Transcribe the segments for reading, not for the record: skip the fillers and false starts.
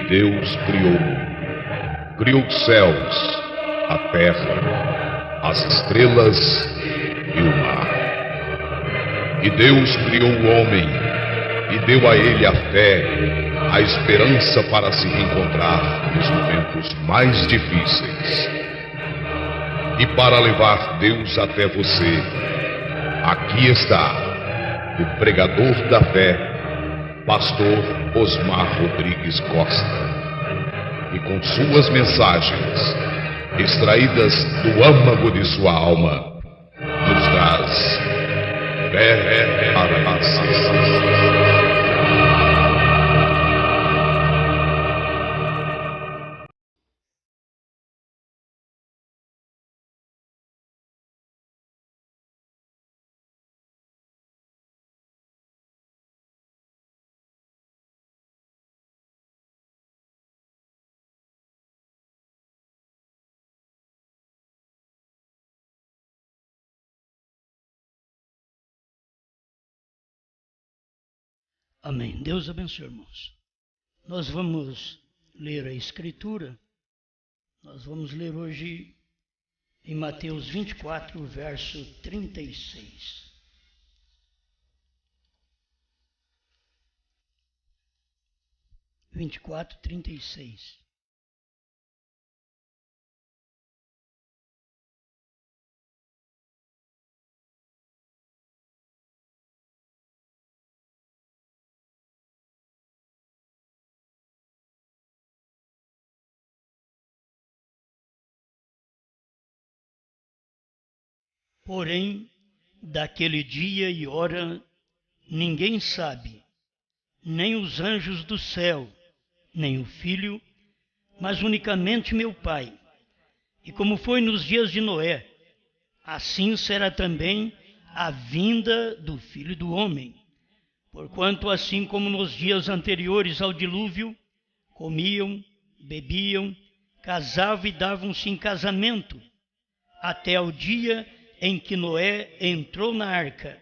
Deus criou os céus, a terra, as estrelas e o mar. E Deus criou o homem e deu a ele a fé, a esperança para se reencontrar nos momentos mais difíceis. E para levar Deus até você, aqui está o pregador da fé, Pastor Osmar Rodrigues Costa, e com suas mensagens, extraídas do âmago de sua alma, nos traz fé para a nação. Amém. Deus abençoe, irmãos. Nós vamos ler a Escritura. Nós vamos ler hoje em Mateus 24, verso 36. (24, 36). Porém, daquele dia e hora ninguém sabe, nem os anjos do céu, nem o Filho, mas unicamente meu Pai. E como foi nos dias de Noé, assim será também a vinda do Filho do Homem. Porquanto assim como nos dias anteriores ao dilúvio, comiam, bebiam, casavam e davam-se em casamento, até ao dia em que Noé entrou na arca,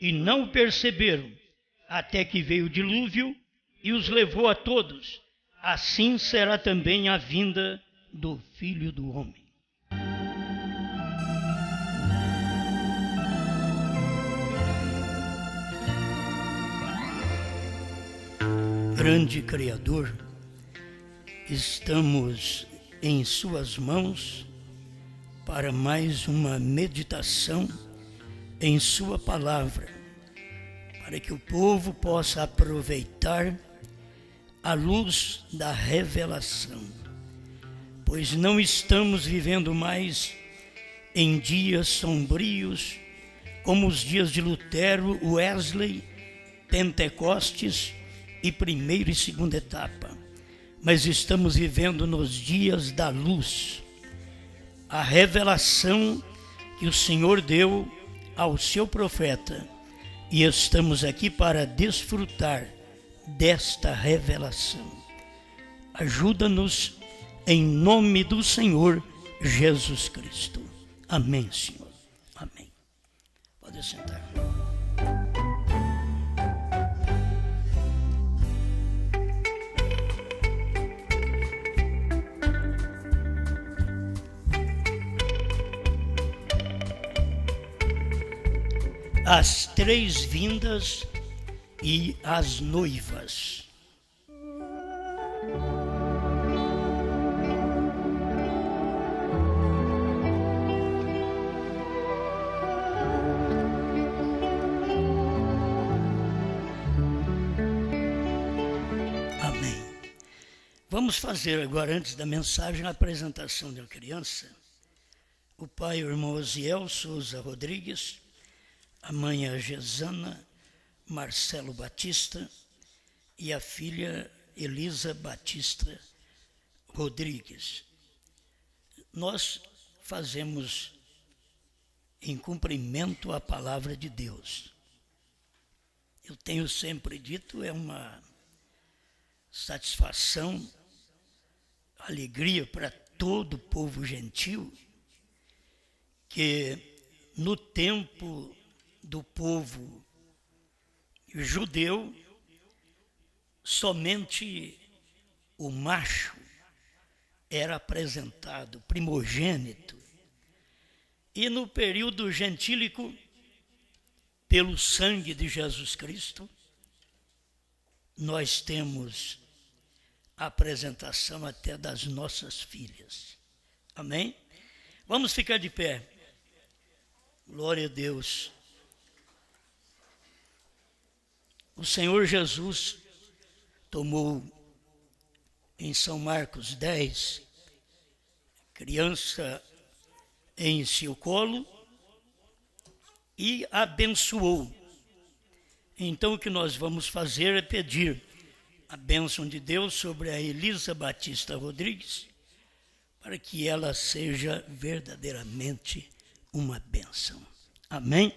e não o perceberam, até que veio o dilúvio e os levou a todos. Assim será também a vinda do Filho do Homem. Grande Criador, estamos em Suas mãos para mais uma meditação em Sua palavra, para que o povo possa aproveitar a luz da revelação, pois não estamos vivendo mais em dias sombrios como os dias de Lutero, Wesley, Pentecostes e primeira e segunda etapa, mas estamos vivendo nos dias da luz, a revelação que o Senhor deu ao seu profeta, e estamos aqui para desfrutar desta revelação. Ajuda-nos em nome do Senhor Jesus Cristo. Amém, Senhor. Amém. Pode sentar. As três vindas e as noivas. Amém. Vamos fazer agora, antes da mensagem, a apresentação da criança. O pai, o irmão Osiel Souza Rodrigues, a mãe a Gesana Marcelo Batista e a filha Elisa Batista Rodrigues. Nós fazemos em cumprimento à palavra de Deus. Eu tenho sempre dito, é uma satisfação, alegria para todo o povo gentil, que no tempo do povo judeu, somente o macho era apresentado primogênito, e no período gentílico, pelo sangue de Jesus Cristo, nós temos a apresentação até das nossas filhas. Amém? Vamos ficar de pé. Glória a Deus. O Senhor Jesus tomou em São Marcos 10, criança em seu colo, e abençoou. Então o que nós vamos fazer é pedir a bênção de Deus sobre a Elisa Batista Rodrigues, para que ela seja verdadeiramente uma bênção. Amém?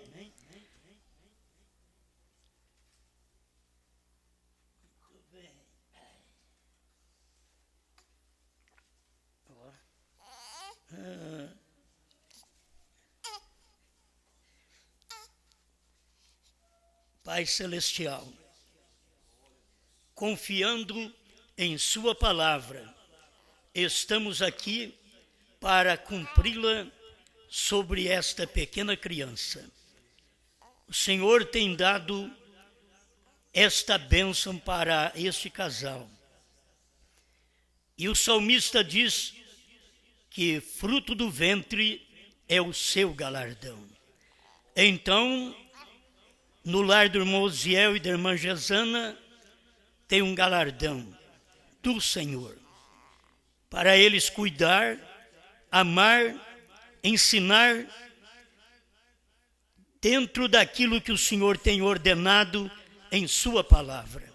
Pai Celestial, confiando em Sua palavra, estamos aqui para cumpri-la sobre esta pequena criança. O Senhor tem dado esta bênção para este casal. E o salmista diz que fruto do ventre é o seu galardão. Então, no lar do irmão Osiel e da irmã Gesana, tem um galardão do Senhor, para eles cuidar, amar, ensinar, dentro daquilo que o Senhor tem ordenado em Sua palavra.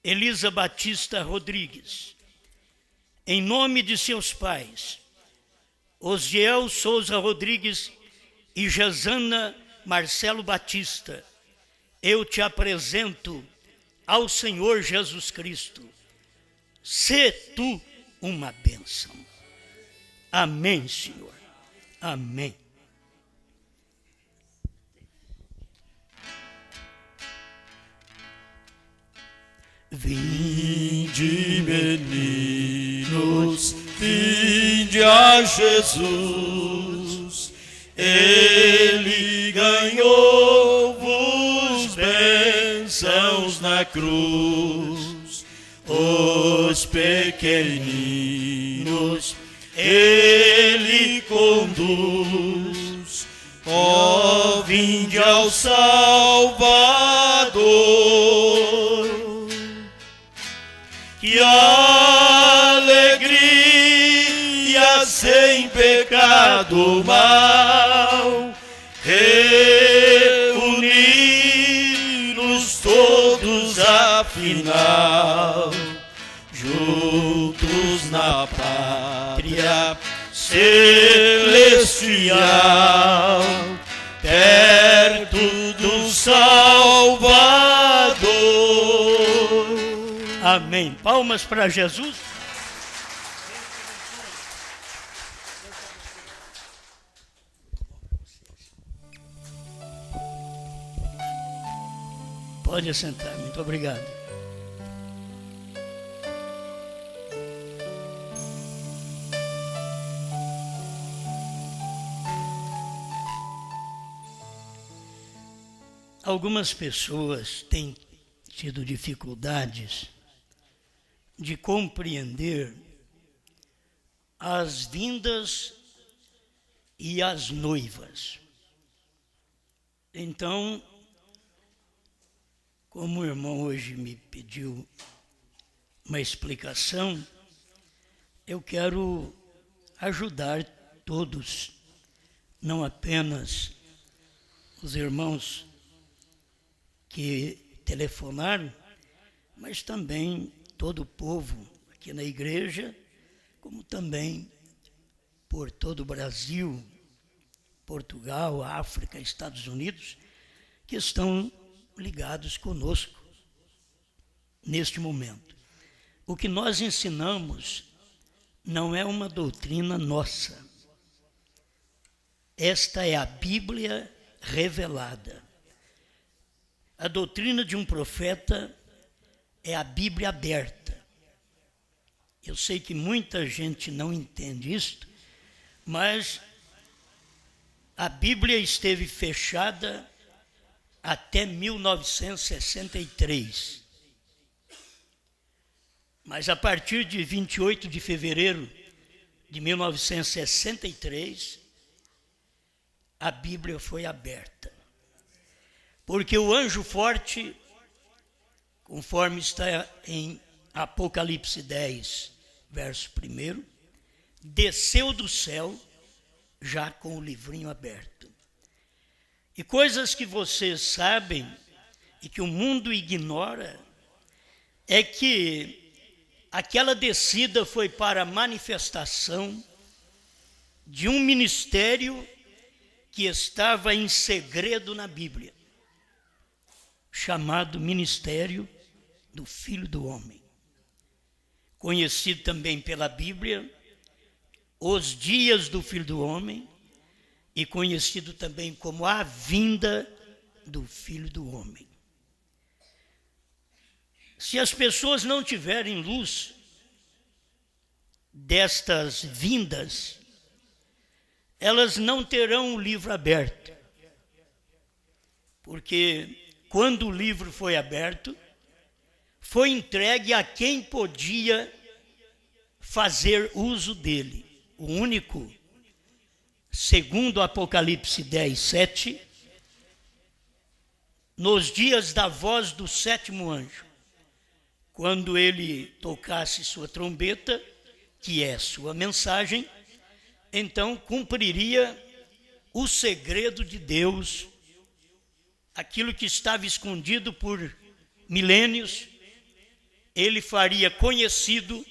Elisa Batista Rodrigues, em nome de seus pais, Osiel Souza Rodrigues e Gesana Marcelo Batista, eu te apresento ao Senhor Jesus Cristo. Sê tu uma bênção. Amém, Senhor. Amém. Vinde, meninos, vinde a Jesus. Ele ganhou-vos bênçãos na cruz. Os pequeninos Ele conduz. Ó, vinde ao Salvador. Que alegria sem pecado mal, reunir-nos todos afinal, juntos na pátria celestial, perto do Salvador. Amém. Palmas para Jesus. Pode sentar. Muito obrigado. Algumas pessoas têm tido dificuldades de compreender as vindas e as noivas. Então, como o irmão hoje me pediu uma explicação, eu quero ajudar todos, não apenas os irmãos que telefonaram, mas também todo o povo aqui na igreja, como também por todo o Brasil, Portugal, África, Estados Unidos, que estão ligados conosco neste momento. O que nós ensinamos não é uma doutrina nossa. Esta é a Bíblia revelada. A doutrina de um profeta é a Bíblia aberta. Eu sei que muita gente não entende isto, mas a Bíblia esteve fechada até 1963. Mas a partir de 28 de fevereiro de 1963, a Bíblia foi aberta. Porque o anjo forte, conforme está em Apocalipse 10, verso 1, desceu do céu já com o livrinho aberto. E coisas que vocês sabem e que o mundo ignora é que aquela descida foi para a manifestação de um ministério que estava em segredo na Bíblia, chamado Ministério do Filho do Homem. Conhecido também pela Bíblia, os dias do Filho do Homem, e conhecido também como a vinda do Filho do Homem. Se as pessoas não tiverem luz destas vindas, elas não terão o livro aberto. Porque quando o livro foi aberto, foi entregue a quem podia fazer uso dele. O único, segundo Apocalipse 10, 7, nos dias da voz do sétimo anjo, quando ele tocasse sua trombeta, que é sua mensagem, então cumpriria o segredo de Deus, aquilo que estava escondido por milênios, ele faria conhecido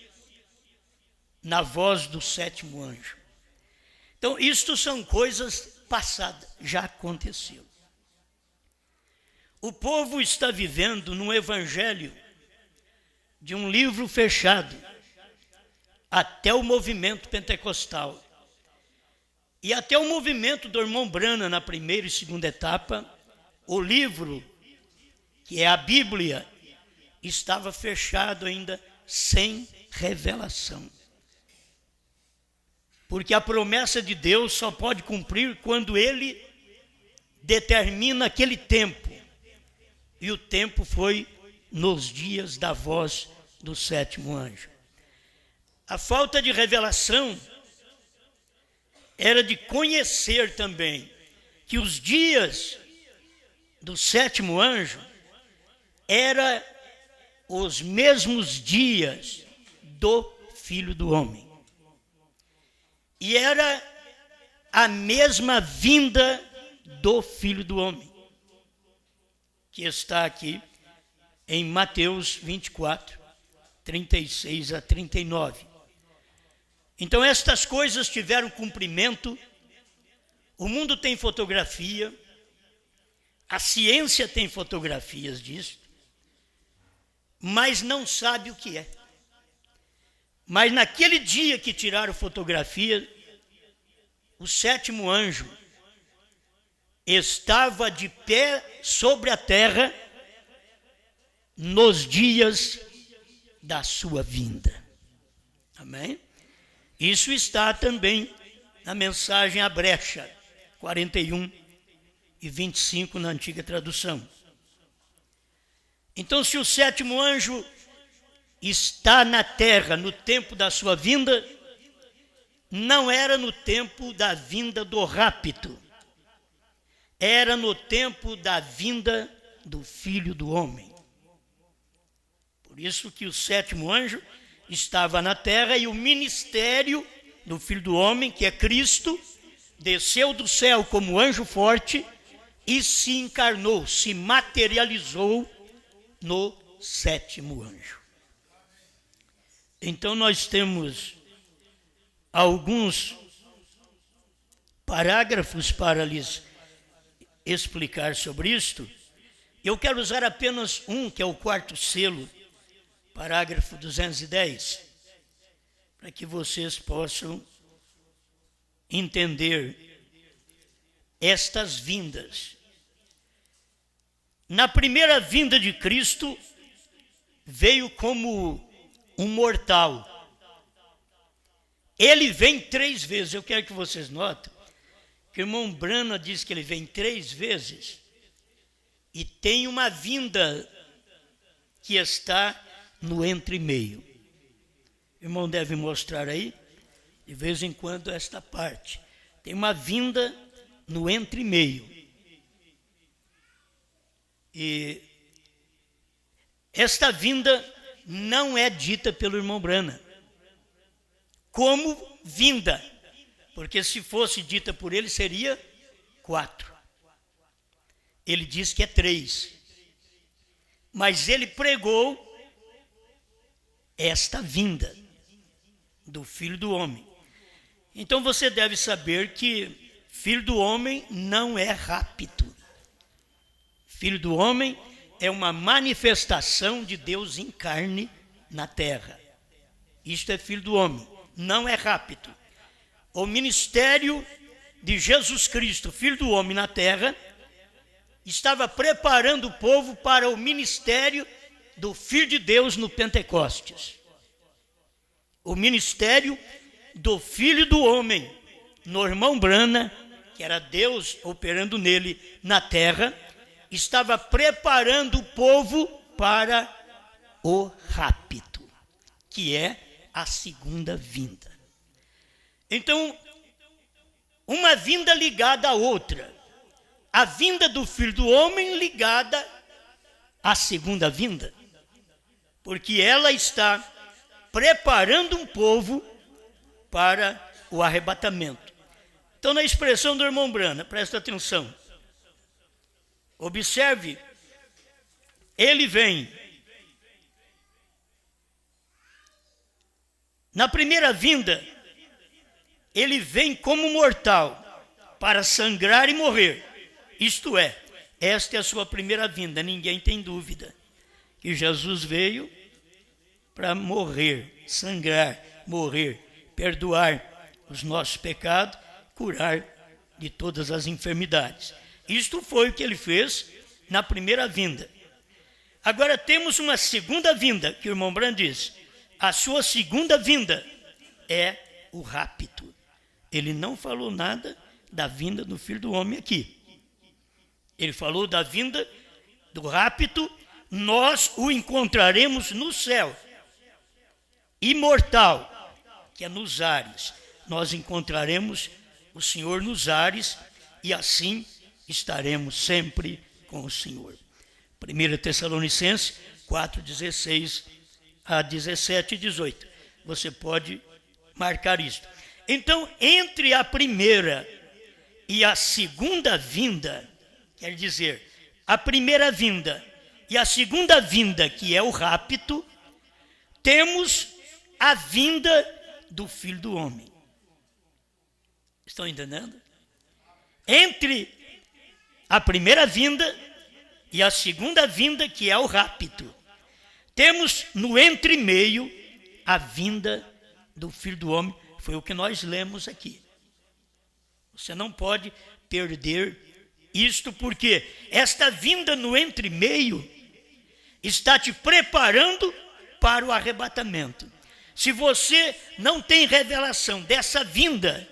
na voz do sétimo anjo. Então, isto são coisas passadas, já aconteceu. O povo está vivendo num evangelho de um livro fechado, até o movimento pentecostal. E até o movimento do irmão Branham, na primeira e segunda etapa, o livro, que é a Bíblia, estava fechado ainda sem revelação. Porque a promessa de Deus só pode cumprir quando Ele determina aquele tempo. E o tempo foi nos dias da voz do sétimo anjo. A falta de revelação era de conhecer também que os dias do sétimo anjo eram os mesmos dias do Filho do Homem. E era a mesma vinda do Filho do Homem, que está aqui em Mateus 24, 36 a 39. Então estas coisas tiveram cumprimento, o mundo tem fotografia, a ciência tem fotografias disso, mas não sabe o que é. Mas naquele dia que tiraram fotografia, o sétimo anjo estava de pé sobre a terra nos dias da sua vinda. Amém? Isso está também na mensagem à brecha, 41 e 25 na antiga tradução. Então, se o sétimo anjo está na terra no tempo da sua vinda, não era no tempo da vinda do rapto, era no tempo da vinda do Filho do Homem. Por isso que o sétimo anjo estava na terra e o ministério do Filho do Homem, que é Cristo, desceu do céu como anjo forte e se encarnou, se materializou no sétimo anjo. Então nós temos alguns parágrafos para lhes explicar sobre isto. Eu quero usar apenas um, que é o quarto selo, parágrafo 210, para que vocês possam entender estas vindas. Na primeira vinda de Cristo, veio como um mortal, ele vem 3 vezes. Eu quero que vocês notem que o irmão Branham diz que ele vem 3 vezes e tem uma vinda que está no entre-meio. O irmão deve mostrar aí, de vez em quando, esta parte. Tem uma vinda no entre-meio. E esta vinda não é dita pelo irmão Branham como vinda, porque se fosse dita por ele seria 4. Ele diz que é 3. Mas ele pregou esta vinda do Filho do Homem. Então você deve saber que Filho do Homem não é rapto. Filho do Homem é uma manifestação de Deus em carne na terra. Isto é Filho do Homem, não é rapto. O ministério de Jesus Cristo, Filho do Homem na terra, estava preparando o povo para o ministério do Filho de Deus no Pentecostes. O ministério do Filho do Homem, no irmão Branham, que era Deus operando nele na terra, estava preparando o povo para o rapto, que é a segunda vinda. Então, uma vinda ligada à outra. A vinda do Filho do Homem ligada à segunda vinda, porque ela está preparando um povo para o arrebatamento. Então, na expressão do irmão Branham, presta atenção, observe, ele vem. Na primeira vinda, ele vem como mortal para sangrar e morrer. Isto é, esta é a sua primeira vinda, ninguém tem dúvida que Jesus veio para morrer, sangrar, morrer, perdoar os nossos pecados, curar de todas as enfermidades. Isto foi o que ele fez na primeira vinda. Agora temos uma segunda vinda, que o irmão Branham diz. A sua segunda vinda é o rapto. Ele não falou nada da vinda do Filho do Homem aqui. Ele falou da vinda do rapto, nós o encontraremos no céu, imortal, que é nos ares. Nós encontraremos o Senhor nos ares e assim estaremos sempre com o Senhor. 1 Tessalonicenses 4, 16 a 17 e 18. Você pode marcar isto. Então, entre a primeira e a segunda vinda, quer dizer, a primeira vinda e a segunda vinda, que é o rapto, temos a vinda do Filho do Homem. Estão entendendo? Entre a primeira vinda e a segunda vinda, que é o rapto, temos no entremeio a vinda do Filho do Homem. Foi o que nós lemos aqui. Você não pode perder isto, porque esta vinda no entremeio está te preparando para o arrebatamento. Se você não tem revelação dessa vinda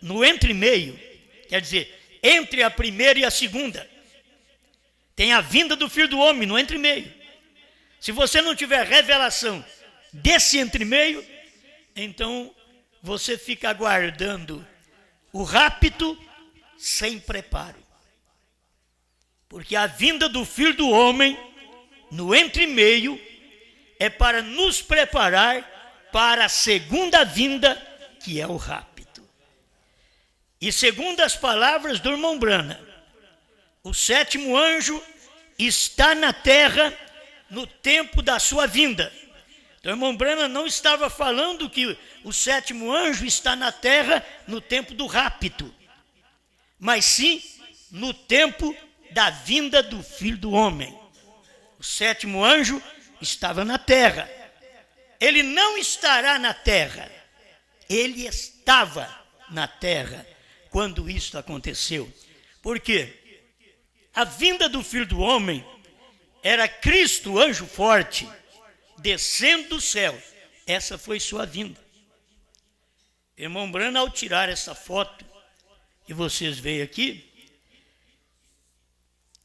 no entremeio, quer dizer, entre a primeira e a segunda, tem a vinda do Filho do Homem no entremeio. Se você não tiver revelação desse entremeio, então você fica aguardando o rapto sem preparo. Porque a vinda do Filho do Homem no entremeio é para nos preparar para a segunda vinda, que é o rapto. E segundo as palavras do irmão Branham, o sétimo anjo está na terra no tempo da sua vinda. Então, o irmão Branham não estava falando que o sétimo anjo está na terra no tempo do rapto, mas sim no tempo da vinda do Filho do Homem. O sétimo anjo estava na terra. Ele não estará na terra. Ele estava na terra quando isso aconteceu. Por quê? A vinda do Filho do Homem era Cristo, anjo forte, descendo do céu. Essa foi sua vinda. Irmão Brano, ao tirar essa foto que vocês veem aqui,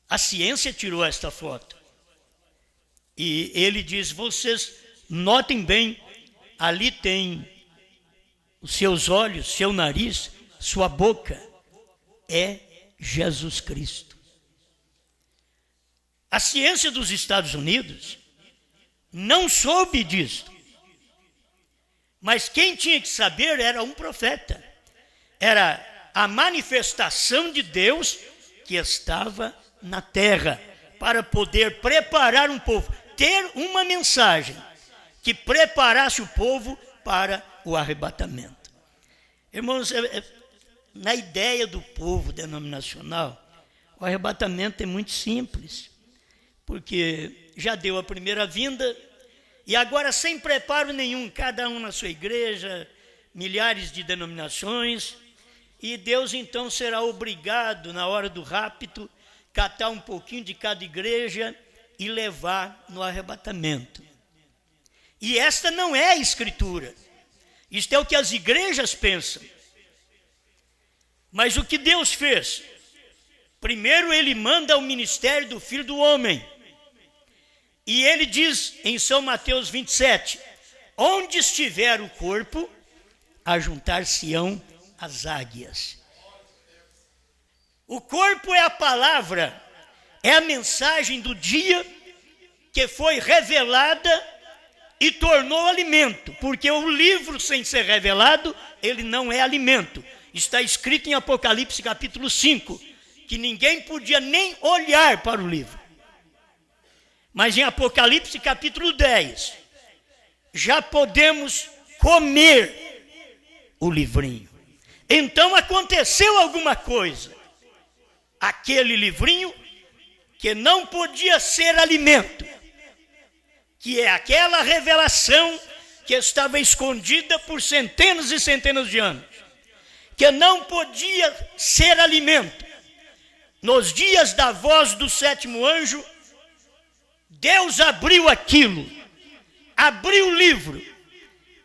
a ciência tirou esta foto. E ele diz, vocês notem bem, ali tem os seus olhos, seu nariz, sua boca, é Jesus Cristo. A ciência dos Estados Unidos não soube disto. Mas quem tinha que saber era um profeta. Era a manifestação de Deus que estava na terra para poder preparar um povo, ter uma mensagem que preparasse o povo para o arrebatamento. Irmãos, na ideia do povo denominacional, o arrebatamento é muito simples, porque já deu a primeira vinda e agora sem preparo nenhum, cada um na sua igreja, milhares de denominações, e Deus então será obrigado, na hora do rapto, catar um pouquinho de cada igreja e levar no arrebatamento. E esta não é a Escritura. Isto é o que as igrejas pensam. Mas o que Deus fez? Primeiro ele manda o ministério do Filho do Homem. E ele diz em São Mateus 27, onde estiver o corpo, ajuntar-se-ão as águias. O corpo é a palavra, é a mensagem do dia que foi revelada e tornou alimento, porque o livro sem ser revelado, ele não é alimento. Está escrito em Apocalipse capítulo 5, que ninguém podia nem olhar para o livro. Mas em Apocalipse capítulo 10, já podemos comer o livrinho. Então aconteceu alguma coisa. Aquele livrinho que não podia ser alimento, que é aquela revelação que estava escondida por centenas e centenas de anos, que não podia ser alimento. Nos dias da voz do sétimo anjo, Deus abriu aquilo, abriu o livro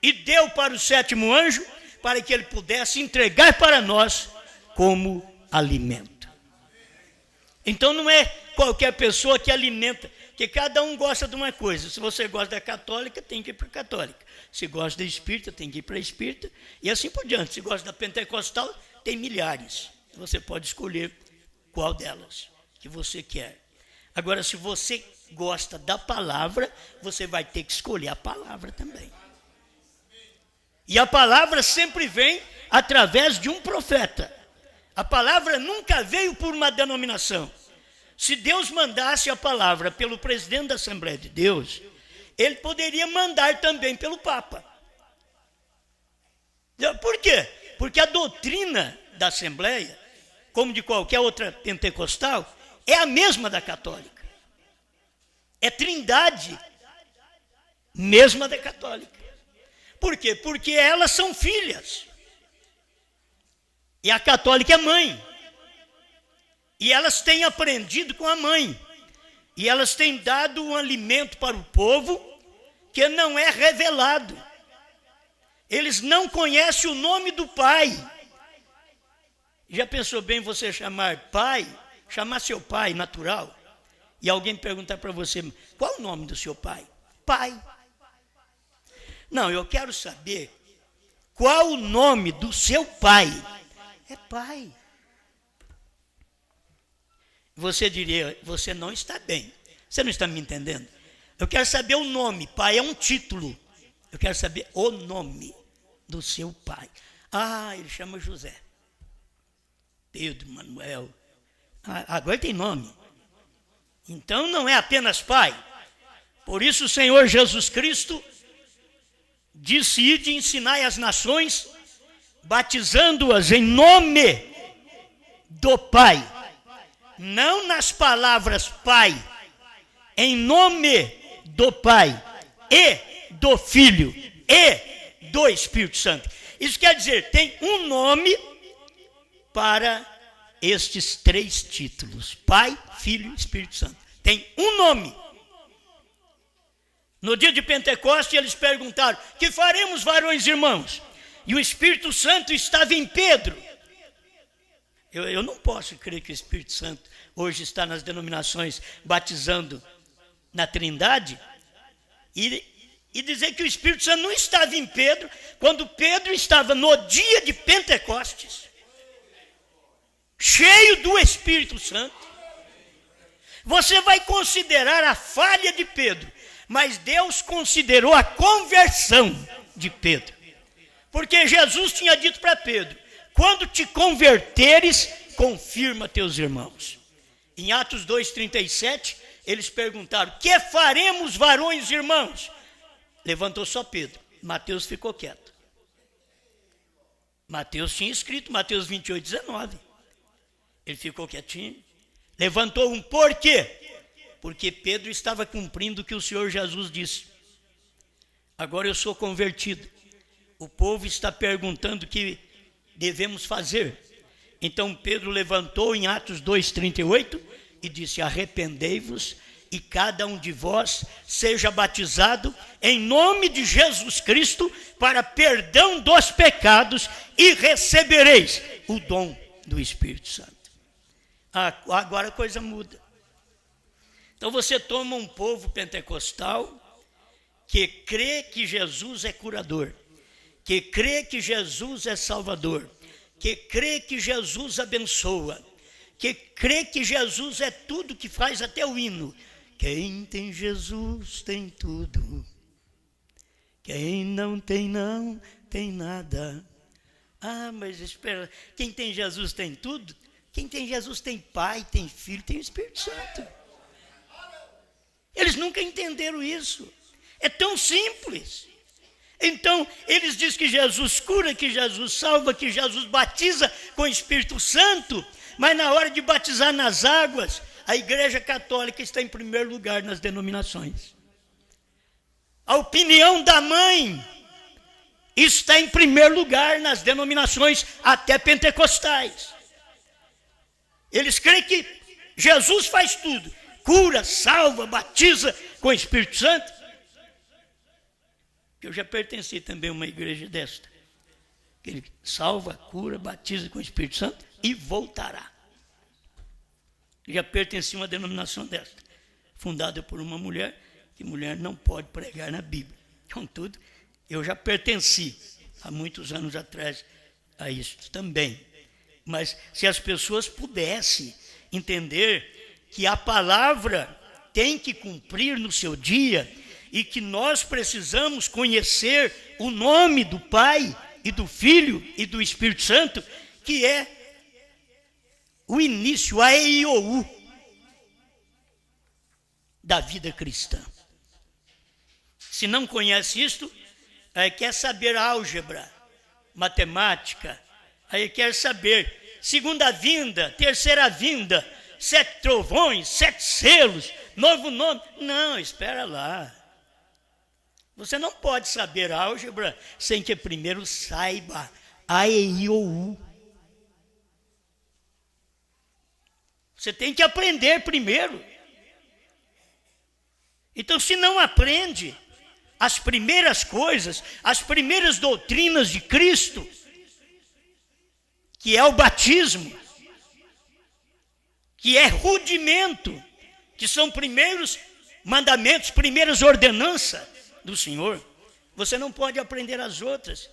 e deu para o sétimo anjo para que ele pudesse entregar para nós como alimento. Então não é qualquer pessoa que alimenta, que cada um gosta de uma coisa. Se você gosta da católica, tem que ir para a católica. Se gosta da espírita, tem que ir para a espírita. E assim por diante. Se gosta da pentecostal, tem milhares. Você pode escolher qual delas que você quer. Agora, se você gosta da palavra, você vai ter que escolher a palavra também. E a palavra sempre vem através de um profeta. A palavra nunca veio por uma denominação. Se Deus mandasse a palavra pelo presidente da Assembleia de Deus, ele poderia mandar também pelo Papa. Por quê? Porque a doutrina da Assembleia, como de qualquer outra pentecostal, é a mesma da católica. É trindade, mesma da católica. Por quê? Porque elas são filhas. E a católica é mãe. E elas têm aprendido com a mãe. E elas têm dado um alimento para o povo que não é revelado. Eles não conhecem o nome do Pai. Já pensou bem você chamar pai, chamar seu pai natural, e alguém perguntar para você, qual o nome do seu pai? Pai. Não, eu quero saber qual o nome do seu pai. É pai. Você diria, você não está bem. Você não está me entendendo? Eu quero saber o nome. Pai é um título. Eu quero saber o nome do seu pai. Ah, ele chama José. Pedro, Manuel. Ah, agora tem nome. Então não é apenas pai. Por isso o Senhor Jesus Cristo disse: ide e ensinai as nações, batizando-as em nome do Pai. Não nas palavras Pai, em nome do Pai e do Filho e do Espírito Santo. Isso quer dizer, tem um nome para estes três títulos: Pai, Filho e Espírito Santo. Tem um nome. No dia de Pentecostes eles perguntaram: que faremos, varões e irmãos? e o Espírito Santo estava em Pedro. Eu não posso crer que o Espírito Santo hoje está nas denominações batizando na Trindade e dizer que o Espírito Santo não estava em Pedro, quando Pedro estava no dia de Pentecostes, cheio do Espírito Santo. Você vai considerar a falha de Pedro, mas Deus considerou a conversão de Pedro. Porque Jesus tinha dito para Pedro: quando te converteres, confirma teus irmãos. Em Atos 2,37, eles perguntaram: que faremos, varões irmãos? Levantou só Pedro. Mateus ficou quieto. Mateus tinha escrito, Mateus 28,19. Ele ficou quietinho. Levantou um por quê? Porque Pedro estava cumprindo o que o Senhor Jesus disse. Agora eu sou convertido. O povo está perguntando o que devemos fazer. Então Pedro levantou em Atos 2,38 e disse: arrependei-vos e cada um de vós seja batizado em nome de Jesus Cristo para perdão dos pecados e recebereis o dom do Espírito Santo. Agora a coisa muda. Então você toma um povo pentecostal que crê que Jesus é curador, que crê que Jesus é salvador, que crê que Jesus abençoa, que crê que Jesus é tudo, que faz até o hino. Quem tem Jesus tem tudo, quem não tem nada. Mas espera, quem tem Jesus tem tudo? Quem tem Jesus tem Pai, tem Filho, tem o Espírito Santo. Eles nunca entenderam isso. É tão simples. Então, eles dizem que Jesus cura, que Jesus salva, que Jesus batiza com o Espírito Santo, mas na hora de batizar nas águas, a Igreja Católica está em primeiro lugar nas denominações. A opinião da mãe está em primeiro lugar nas denominações até pentecostais. Eles creem que Jesus faz tudo. Cura, salva, batiza com o Espírito Santo. Eu já pertenci também a uma igreja desta. Ele salva, cura, batiza com o Espírito Santo e voltará. Eu já pertenci a uma denominação desta, fundada por uma mulher, que mulher não pode pregar na Bíblia. Contudo, eu já pertenci há muitos anos atrás a isso também. Mas se as pessoas pudessem entender que a palavra tem que cumprir no seu dia e que nós precisamos conhecer o nome do Pai e do Filho e do Espírito Santo, que é o início, a EIOU da vida cristã. Se não conhece isto, aí quer saber álgebra, matemática, aí quer saber segunda vinda, terceira vinda, 7 trovões, 7 selos, novo nome. Não, espera lá. Você não pode saber álgebra sem que primeiro saiba a EIOU. Você tem que aprender primeiro. Então, se não aprende as primeiras coisas, as primeiras doutrinas de Cristo, que é o batismo, que é rudimento, que são primeiros mandamentos, primeiras ordenanças do Senhor, você não pode aprender as outras.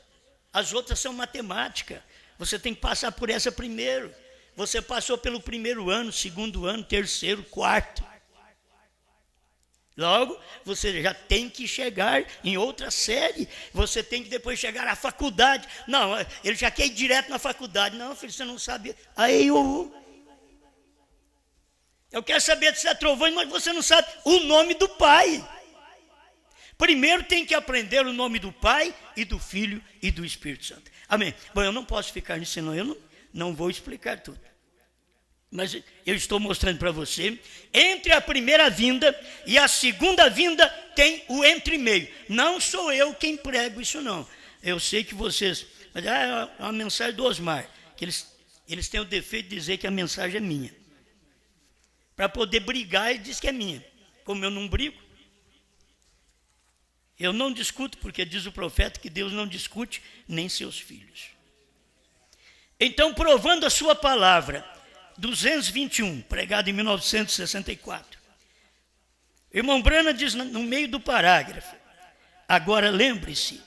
As outras são matemática. Você tem que passar por essa primeiro. Você passou pelo primeiro ano, segundo ano, terceiro, quarto. Logo, você já tem que chegar em outra série. Você tem que depois chegar à faculdade. Não, ele já quer ir direto na faculdade. Não, filho, você não sabe. Aí eu quero saber se é trovão, mas você não sabe o nome do Pai. Primeiro tem que aprender o nome do Pai e do Filho e do Espírito Santo. Amém. Bom, eu não posso ficar nisso, senão eu não vou explicar tudo. Mas eu estou mostrando para você, entre a primeira vinda e a segunda vinda tem o entre meio. Não sou eu quem prego isso, não. Eu sei que vocês... Mas é uma mensagem do Osmar, que eles têm o defeito de dizer que a mensagem é minha. Para poder brigar, ele diz que é minha. Como eu não brigo. Eu não discuto, porque diz o profeta que Deus não discute nem seus filhos. Então, provando a sua palavra, 221, pregado em 1964. Irmão Brana diz no meio do parágrafo: agora lembre-se,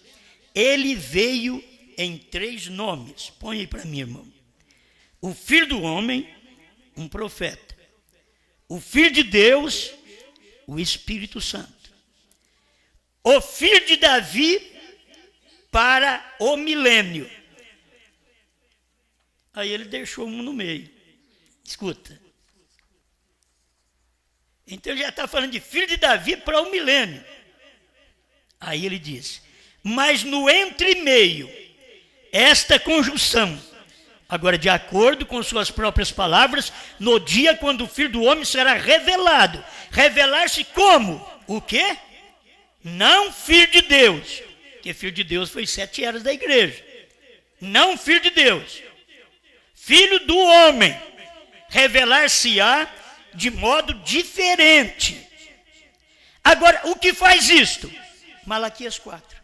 ele veio em 3 nomes. Põe aí para mim, irmão. O Filho do Homem, um profeta. O Filho de Deus, o Espírito Santo. O Filho de Davi para o milênio. Aí ele deixou um no meio. Escuta. Então ele já está falando de Filho de Davi para o milênio. Aí ele diz: mas no entre-meio, esta conjunção, agora de acordo com suas próprias palavras, no dia quando o Filho do Homem será revelado. Revelar-se como? O quê? Não Filho de Deus, porque Filho de Deus foi 7 eras da igreja. Não Filho de Deus. Filho do Homem. Revelar-se-á de modo diferente. Agora, o que faz isto? Malaquias 4.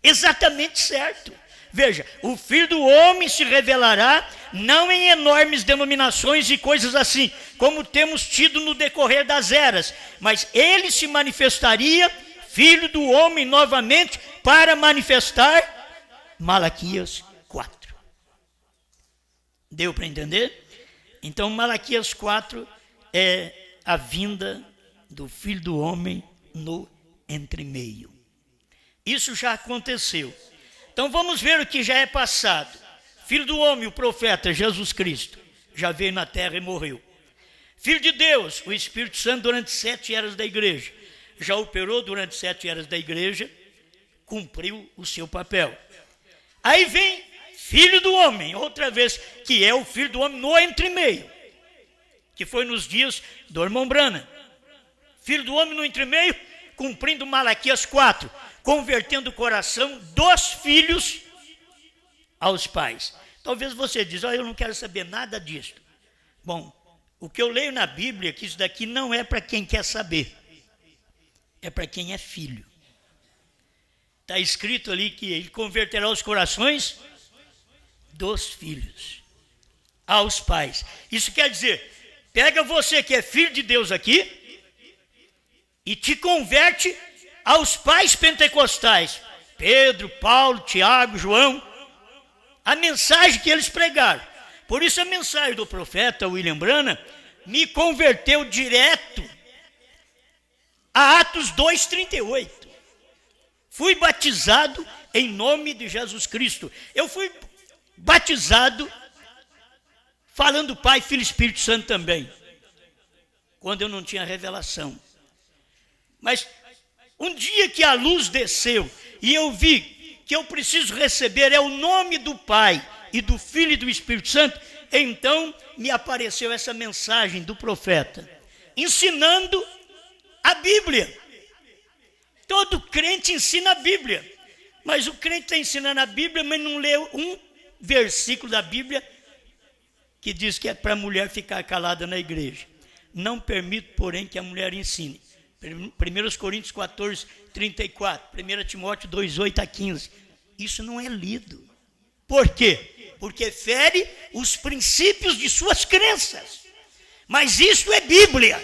Exatamente certo. Veja, o Filho do Homem se revelará não em enormes denominações e coisas assim, como temos tido no decorrer das eras, mas ele se manifestaria, Filho do Homem, novamente, para manifestar Malaquias 4. Deu para entender? Então, Malaquias 4 é a vinda do Filho do Homem no entremeio. Isso já aconteceu. Então vamos ver o que já é passado. Filho do Homem, o profeta Jesus Cristo, já veio na terra e morreu. Filho de Deus, o Espírito Santo, durante 7 eras da igreja, já operou durante 7 eras da igreja, cumpriu o seu papel. Aí vem Filho do Homem, outra vez, que é o Filho do Homem no entremeio, que foi nos dias do irmão Brana. Filho do Homem no entremeio, cumprindo Malaquias 4, convertendo o coração dos filhos aos pais. Talvez você diz: eu não quero saber nada disso. Bom, o que eu leio na Bíblia é que isso daqui não é para quem quer saber, é para quem é filho. Está escrito ali que ele converterá os corações dos filhos aos pais. Isso quer dizer, pega você que é filho de Deus aqui e te converte aos pais pentecostais, Pedro, Paulo, Tiago, João, a mensagem que eles pregaram. Por isso a mensagem do profeta William Branham me converteu direto a Atos 2:38. Fui batizado em nome de Jesus Cristo. Eu fui batizado falando Pai, Filho e Espírito Santo também, quando eu não tinha revelação. Mas um dia que a luz desceu e eu vi que eu preciso receber é o nome do Pai e do Filho e do Espírito Santo, então me apareceu essa mensagem do profeta, ensinando a Bíblia. Todo crente ensina a Bíblia, mas o crente está ensinando a Bíblia, mas não leu um versículo da Bíblia que diz que é para a mulher ficar calada na igreja. Não permito, porém, que a mulher ensine. 1 Coríntios 14, 34, 1 Timóteo 2, 8 a 15. Isso não é lido. Por quê? Porque fere os princípios de suas crenças. Mas isso é Bíblia.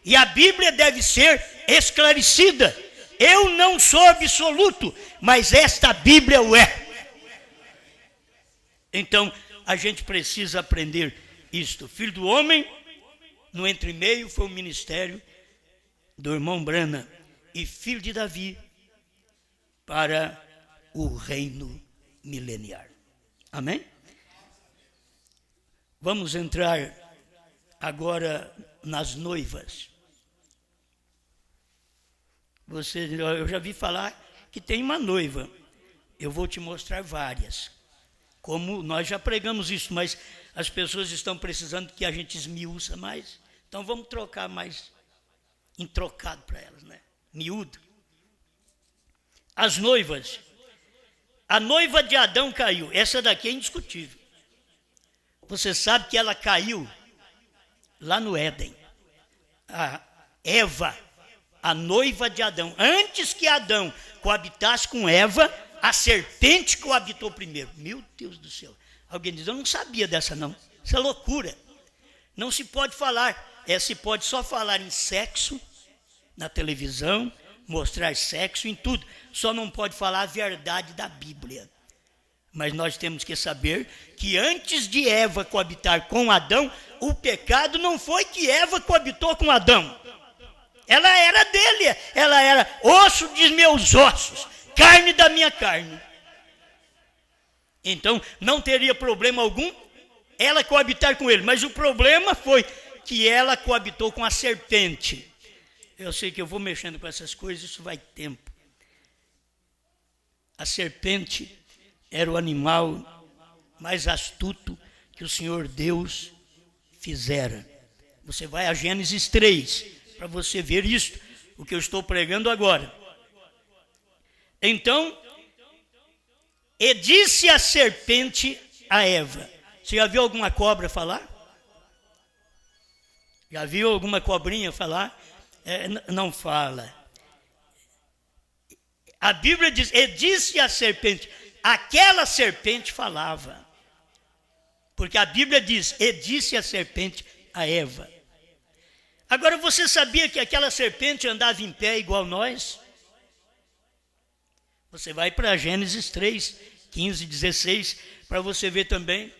E a Bíblia deve ser esclarecida. Eu não sou absoluto, mas esta Bíblia o é. Então, a gente precisa aprender isto. Filho do Homem, no entremeio, foi o ministério do irmão Branham, e filho de Davi para o reino mileniar. Amém? Vamos entrar agora nas noivas. Eu já vi falar que tem uma noiva. Eu vou te mostrar várias. Como nós já pregamos isso, mas as pessoas estão precisando que a gente esmiúça mais. Então vamos trocar mais introcado para elas, né? Miúdo. As noivas. A noiva de Adão caiu. Essa daqui é indiscutível. Você sabe que ela caiu lá no Éden. A Eva, a noiva de Adão. Antes que Adão coabitasse com Eva, a serpente coabitou primeiro. Meu Deus do céu. Alguém diz, eu não sabia dessa não. Isso é loucura. Não se pode falar. Se pode só falar em sexo, na televisão, mostrar sexo em tudo. Só não pode falar a verdade da Bíblia. Mas nós temos que saber que antes de Eva coabitar com Adão, o pecado não foi que Eva coabitou com Adão. Ela era dele, ela era osso de meus ossos, carne da minha carne. Então não teria problema algum ela coabitar com ele. Mas o problema foi que ela coabitou com a serpente. Eu sei que eu vou mexendo com essas coisas, isso vai tempo. A serpente era o animal mais astuto que o Senhor Deus fizera. Você vai a Gênesis 3 para você ver isso, o que eu estou pregando agora. Então, e disse a serpente a Eva. Você já viu alguma cobra falar? Já viu alguma cobrinha falar? Não fala. A Bíblia diz, e disse a serpente. Aquela serpente falava. Porque a Bíblia diz, e disse a serpente a Eva. Agora, você sabia que aquela serpente andava em pé igual nós? Você vai para Gênesis 3, 15, 16, para você ver também.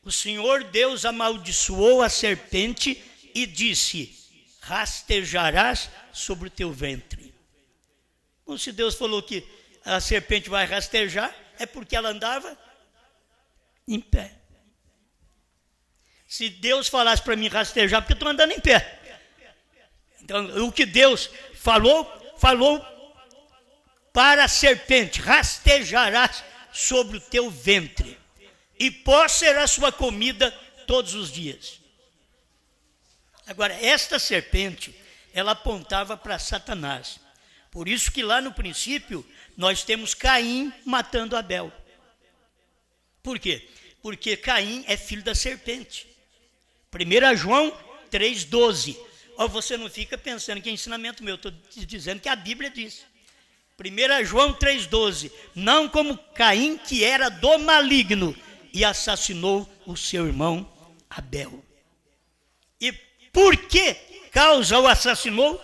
O Senhor Deus amaldiçoou a serpente e disse, rastejarás sobre o teu ventre. Então, se Deus falou que a serpente vai rastejar, é porque ela andava em pé. Se Deus falasse para mim rastejar, porque eu estou andando em pé. Então, o que Deus falou para a serpente, rastejarás sobre o teu ventre, e pó será sua comida todos os dias. Agora, esta serpente, ela apontava para Satanás. Por isso que lá no princípio, nós temos Caim matando Abel. Por quê? Porque Caim é filho da serpente. 1 João 3,12. Você não fica pensando que é ensinamento meu, estou dizendo que a Bíblia diz. 1 João 3,12. Não como Caim, que era do maligno, e assassinou o seu irmão Abel. E por que causa o assassinou?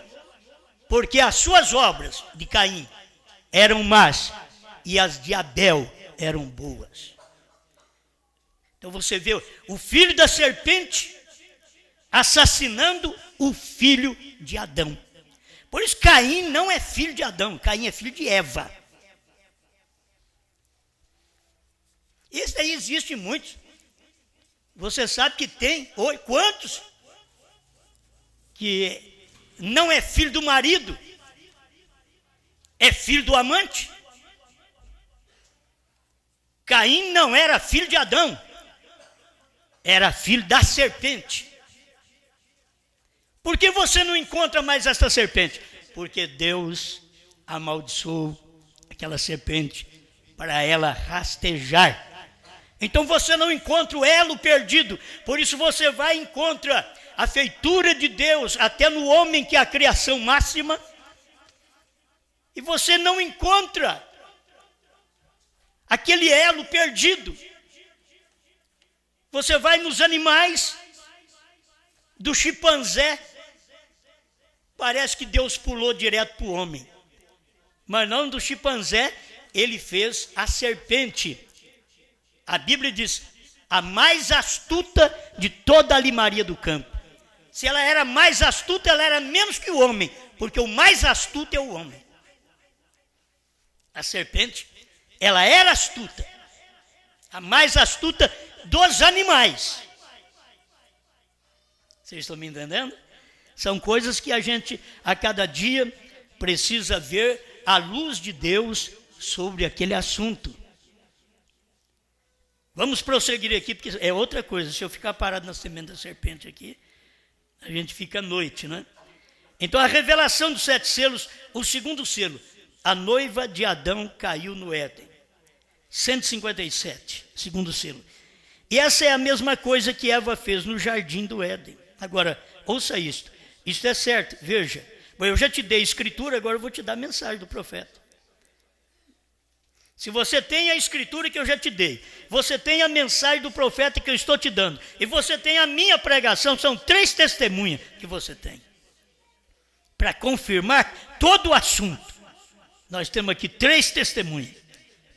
Porque as suas obras de Caim eram más e as de Abel eram boas. Então você vê o filho da serpente assassinando o filho de Adão. Por isso Caim não é filho de Adão, Caim é filho de Eva. Isso aí existe muitos. Você sabe que tem quantos que não é filho do marido, é filho do amante. Caim não era filho de Adão, era filho da serpente. Por que você não encontra mais essa serpente? Porque Deus amaldiçoou aquela serpente para ela rastejar. Então você não encontra o elo perdido, por isso você vai e encontra a feitura de Deus, até no homem que é a criação máxima, e você não encontra aquele elo perdido. Você vai nos animais, do chimpanzé, parece que Deus pulou direto para o homem, mas não, do chimpanzé, ele fez a serpente. A Bíblia diz, a mais astuta de toda a limaria do campo. Se ela era mais astuta, ela era menos que o homem, porque o mais astuto é o homem. A serpente, ela era astuta, a mais astuta dos animais. Vocês estão me entendendo? São coisas que a gente, a cada dia, precisa ver a luz de Deus sobre aquele assunto. Vamos prosseguir aqui, porque é outra coisa. Se eu ficar parado na semente da serpente aqui, a gente fica à noite, né? Então, a revelação dos 7 selos, o segundo selo, a noiva de Adão caiu no Éden. 157, segundo selo. E essa é a mesma coisa que Eva fez no jardim do Éden. Agora, ouça isto. Isto é certo, veja. Bom, eu já te dei a escritura, agora eu vou te dar a mensagem do profeta. Se você tem a escritura que eu já te dei, você tem a mensagem do profeta que eu estou te dando, e você tem a minha pregação, são 3 testemunhas que você tem. Para confirmar todo o assunto, nós temos aqui 3 testemunhas.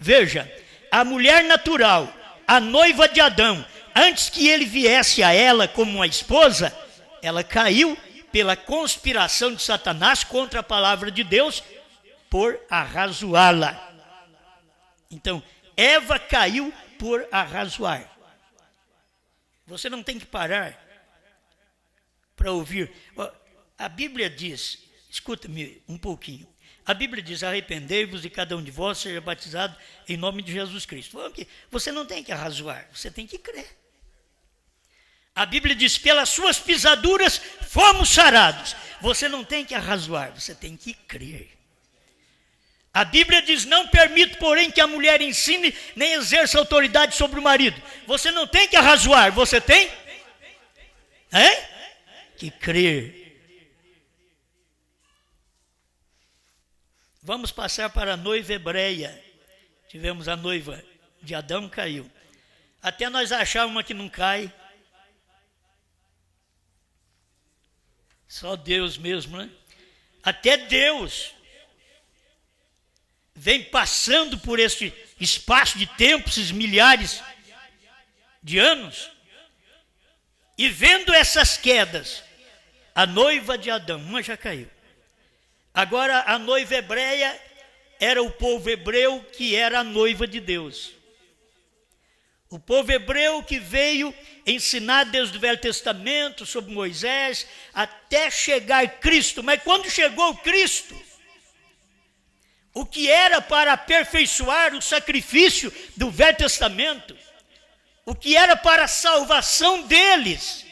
Veja, a mulher natural, a noiva de Adão, antes que ele viesse a ela como uma esposa, ela caiu pela conspiração de Satanás contra a palavra de Deus, por arrazoá-la. Então, Eva caiu por arrazoar. Você não tem que parar para ouvir. A Bíblia diz, escuta-me um pouquinho. A Bíblia diz, arrependei-vos e cada um de vós seja batizado em nome de Jesus Cristo. Você não tem que arrazoar, você tem que crer. A Bíblia diz, pelas suas pisaduras fomos sarados. Você não tem que arrazoar, você tem que crer. A Bíblia diz, não permito, porém, que a mulher ensine nem exerça autoridade sobre o marido. Você não tem que arrazoar, você tem que crer. Vamos passar para a noiva hebreia. Tivemos a noiva de Adão, caiu. Até nós achar uma que não cai. Só Deus mesmo, né? Até Deus vem passando por esse espaço de tempo, esses milhares de anos, e vendo essas quedas, a noiva de Adão, uma já caiu. Agora a noiva hebreia era o povo hebreu que era a noiva de Deus. O povo hebreu que veio ensinar desde o Velho Testamento sobre Moisés até chegar Cristo. Mas quando chegou Cristo, o que era para aperfeiçoar o sacrifício do Velho Testamento, o que era para a salvação deles,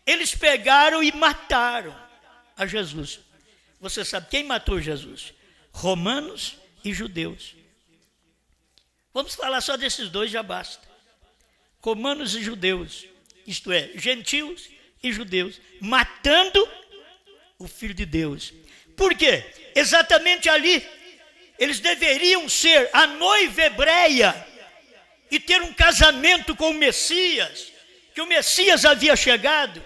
eles pegaram e mataram a Jesus. Você sabe quem matou Jesus? Romanos e judeus. Vamos falar só desses dois, já basta. Romanos e judeus, isto é, gentios e judeus, matando o Filho de Deus. Por quê? Exatamente ali, eles deveriam ser a noiva hebreia e ter um casamento com o Messias, que o Messias havia chegado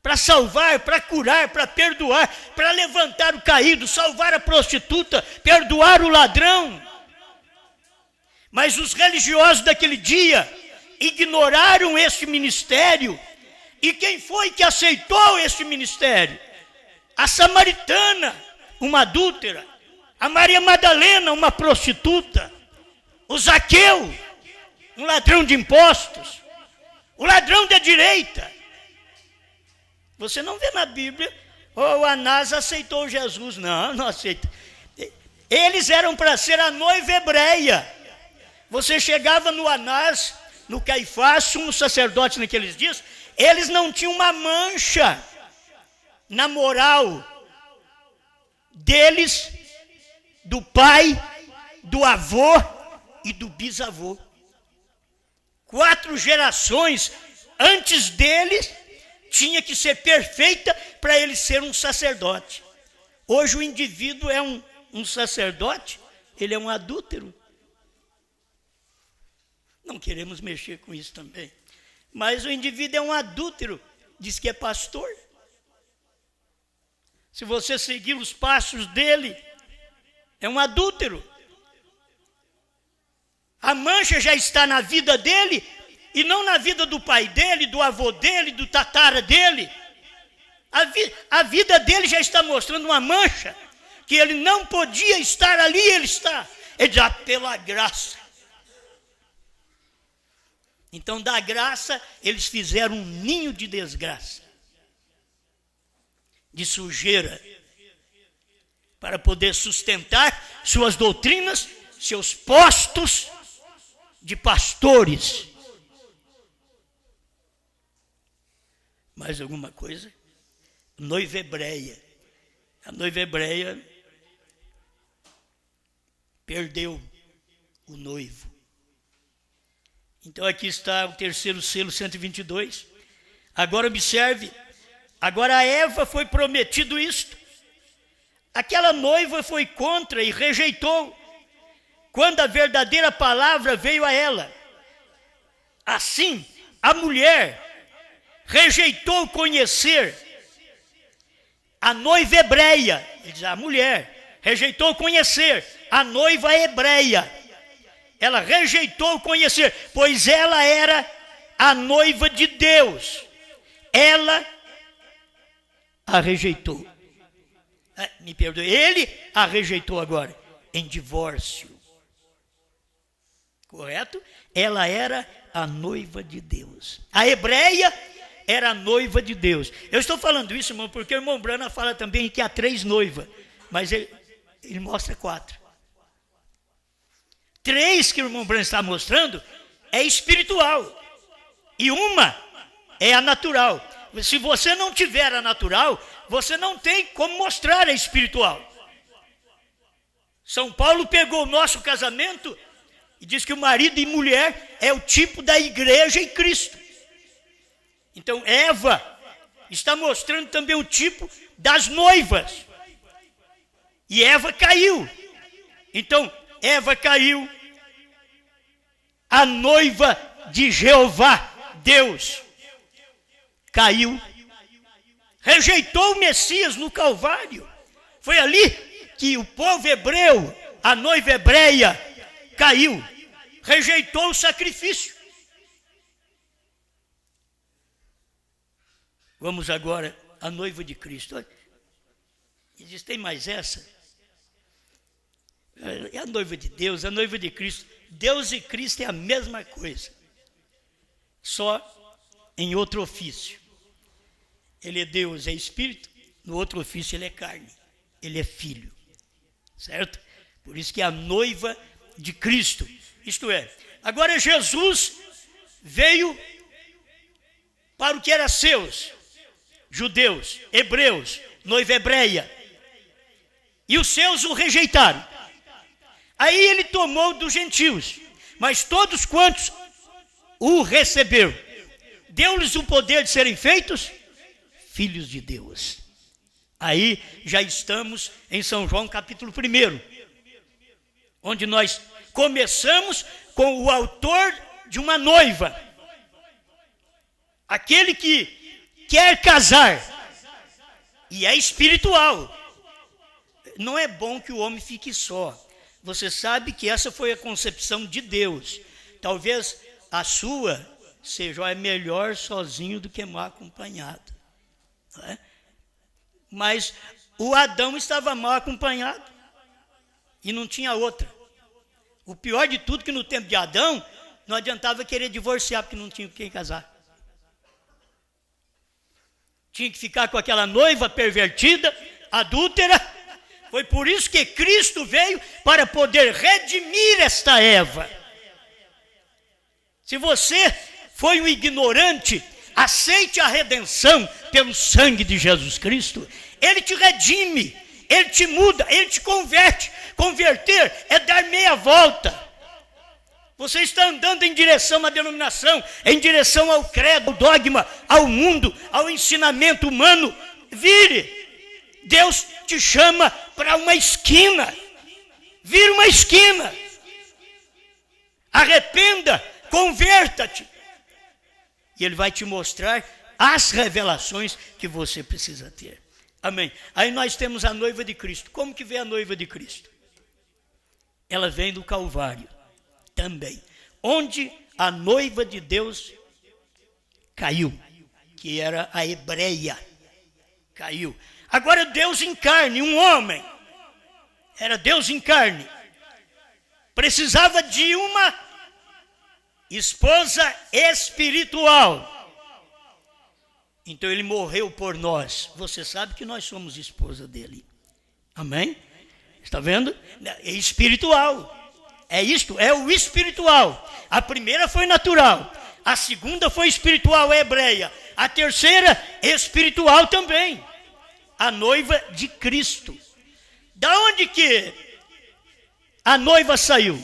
para salvar, para curar, para perdoar, para levantar o caído, salvar a prostituta, perdoar o ladrão. Mas os religiosos daquele dia ignoraram este ministério. E quem foi que aceitou este ministério? A samaritana, uma adúltera. A Maria Madalena, uma prostituta. O Zaqueu, um ladrão de impostos. O ladrão da direita. Você não vê na Bíblia, o Anás aceitou Jesus. Não, não aceita. Eles eram para ser a noiva hebreia. Você chegava no Anás, no Caifás, sumo sacerdote naqueles dias, eles não tinham uma mancha na moral deles, do pai, do avô e do bisavô. 4 gerações antes deles tinha que ser perfeita para ele ser um sacerdote. Hoje o indivíduo é um sacerdote, ele é um adúltero. Não queremos mexer com isso também. Mas o indivíduo é um adúltero, diz que é pastor. Se você seguir os passos dele, é um adúltero. A mancha já está na vida dele, e não na vida do pai dele, do avô dele, do tatara dele. A vida dele já está mostrando uma mancha, que ele não podia estar ali, ele está. Ele diz, pela graça. Então, da graça, eles fizeram um ninho de desgraça, de sujeira, para poder sustentar suas doutrinas, seus postos de pastores. Mais alguma coisa? Noiva hebreia. A noiva hebreia perdeu o noivo. Então aqui está o terceiro selo, 122. Agora observe Agora a Eva foi prometido isto. Aquela noiva foi contra e rejeitou, quando a verdadeira palavra veio a ela. Assim, a mulher rejeitou conhecer a noiva hebreia. Ele diz, a mulher rejeitou conhecer a noiva hebreia. Ela rejeitou conhecer, pois ela era a noiva de Deus. Ela a rejeitou. Me perdoe, ele a rejeitou agora, em divórcio. Correto? Ela era a noiva de Deus. A hebreia era a noiva de Deus. Eu estou falando isso, irmão, porque o irmão Brana fala também que há 3 noivas, mas ele mostra 4. 3 que o irmão Brana está mostrando é espiritual, e uma é a natural. Se você não tiver a natural, você não tem como mostrar a espiritual. São Paulo pegou o nosso casamento e diz que o marido e mulher é o tipo da igreja e Cristo. Então Eva está mostrando também o tipo das noivas. E Eva caiu. Então Eva caiu, a noiva de Jeová, Deus, caiu, rejeitou o Messias no Calvário. Foi ali que o povo hebreu, a noiva hebreia, caiu, rejeitou o sacrifício. Vamos agora à noiva de Cristo. E diz, tem mais essa? É a noiva de Deus, a noiva de Cristo. Deus e Cristo é a mesma coisa, só em outro ofício. Ele é Deus, é Espírito, no outro ofício ele é carne, ele é Filho, certo? Por isso que é a noiva de Cristo, isto é, agora Jesus veio para o que era seus, judeus, hebreus, noiva hebreia, e os seus o rejeitaram. Aí ele tomou dos gentios, mas todos quantos o receberam, deu-lhes o poder de serem feitos filhos de Deus. Aí já estamos em São João capítulo 1, onde nós começamos com o autor de uma noiva, aquele que quer casar, e é espiritual. Não é bom que o homem fique só. Você sabe que essa foi a concepção de Deus. Talvez a sua seja melhor sozinho do que mal acompanhado. Não é? Mas o Adão estava mal acompanhado e não tinha outra. O pior de tudo é que no tempo de Adão não adiantava querer divorciar porque não tinha com quem casar. Tinha que ficar com aquela noiva pervertida, adúltera. Foi por isso que Cristo veio para poder redimir esta Eva. Se você foi um ignorante, aceite a redenção pelo sangue de Jesus Cristo. Ele te redime, ele te muda, ele te converte. Converter é dar meia volta. Você está andando em direção à denominação, em direção ao credo, ao dogma, ao mundo, ao ensinamento humano. Vire. Deus te chama para uma esquina. Vira uma esquina. Arrependa, converta-te. E Ele vai te mostrar as revelações que você precisa ter. Amém. Aí nós temos a noiva de Cristo. Como que vem a noiva de Cristo? Ela vem do Calvário também, onde a noiva de Deus caiu, que era a hebreia. Caiu. Agora Deus em carne, um homem, era Deus em carne, precisava de uma esposa espiritual. Então ele morreu por nós. Você sabe que nós somos esposa dele. Amém? Está vendo? É espiritual. É isto, é o espiritual. A primeira foi natural. A segunda foi espiritual, é hebreia. A terceira, espiritual também. A noiva de Cristo. Da onde que a noiva saiu?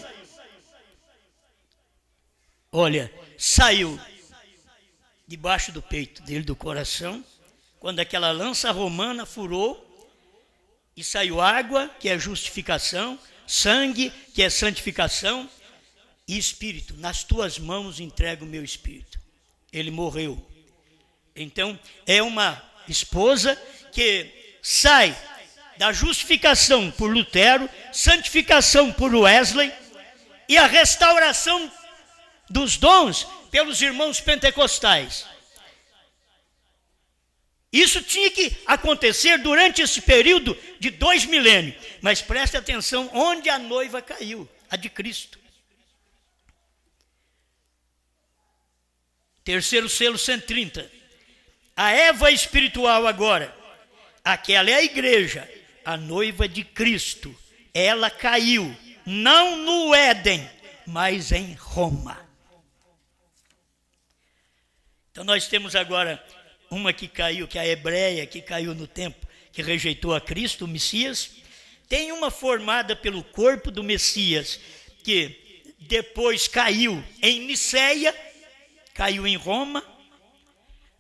Olha, saiu debaixo do peito dele, do coração, quando aquela lança romana furou e saiu água, que é justificação, sangue, que é santificação, e espírito. Nas tuas mãos entrego o meu espírito. Ele morreu. Então, é uma esposa que sai da justificação por Lutero, santificação por Wesley e a restauração dos dons pelos irmãos pentecostais. Isso tinha que acontecer durante esse período de 2 milênios. Mas preste atenção onde a noiva caiu, a de Cristo. Terceiro selo, 130. A Eva espiritual agora, aquela é a igreja, a noiva de Cristo. Ela caiu, não no Éden, mas em Roma. Então nós temos agora uma que caiu, que é a hebreia, que caiu no tempo, que rejeitou a Cristo, o Messias. Tem uma formada pelo corpo do Messias, que depois caiu em Niceia, caiu em Roma,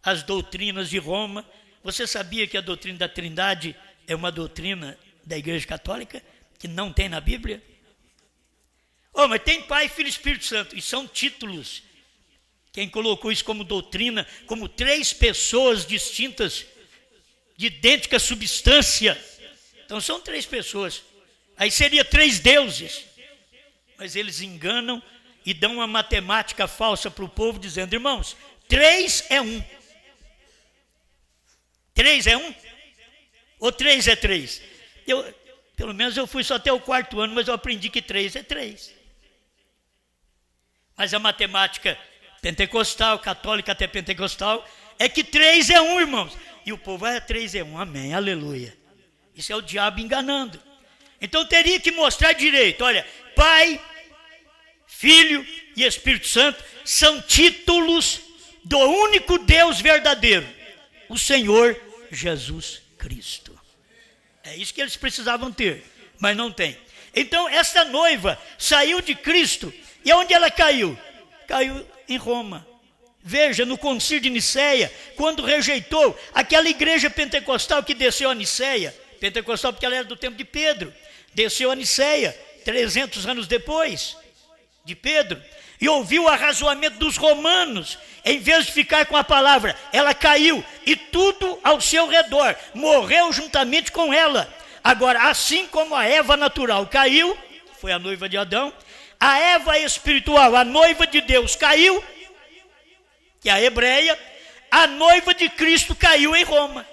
as doutrinas de Roma. Você sabia que a doutrina da Trindade é uma doutrina da Igreja Católica, que não tem na Bíblia? Oh, mas tem Pai, Filho e Espírito Santo, e são títulos. Quem colocou isso como doutrina, como 3 pessoas distintas, de idêntica substância. Então são 3 pessoas. Aí seria 3 deuses. Mas eles enganam e dão uma matemática falsa para o povo, dizendo, irmãos, 3 é 1. 3 é 1? Ou 3 é 3? Pelo menos eu fui só até o 4º ano, mas eu aprendi que 3 é 3. Mas a matemática pentecostal, católica até pentecostal, é que 3 é 1, irmãos. E o povo, 3 é 1, amém, aleluia. Isso é o diabo enganando. Então teria que mostrar direito, olha, Pai, Filho e Espírito Santo são títulos do único Deus verdadeiro, o Senhor Jesus Cristo. É isso que eles precisavam ter, mas não tem. Então essa noiva saiu de Cristo, e onde ela caiu? Caiu em Roma. Veja, no concílio de Niceia, quando rejeitou aquela igreja pentecostal que desceu a Niceia, pentecostal porque ela era do tempo de Pedro, desceu a Niceia 300 anos depois de Pedro, e ouviu o arrazoamento dos romanos. Em vez de ficar com a palavra, ela caiu, e tudo ao seu redor morreu juntamente com ela. Agora, assim como a Eva natural caiu, foi a noiva de Adão, a Eva espiritual, a noiva de Deus, caiu, que é a hebreia, a noiva de Cristo caiu em Roma.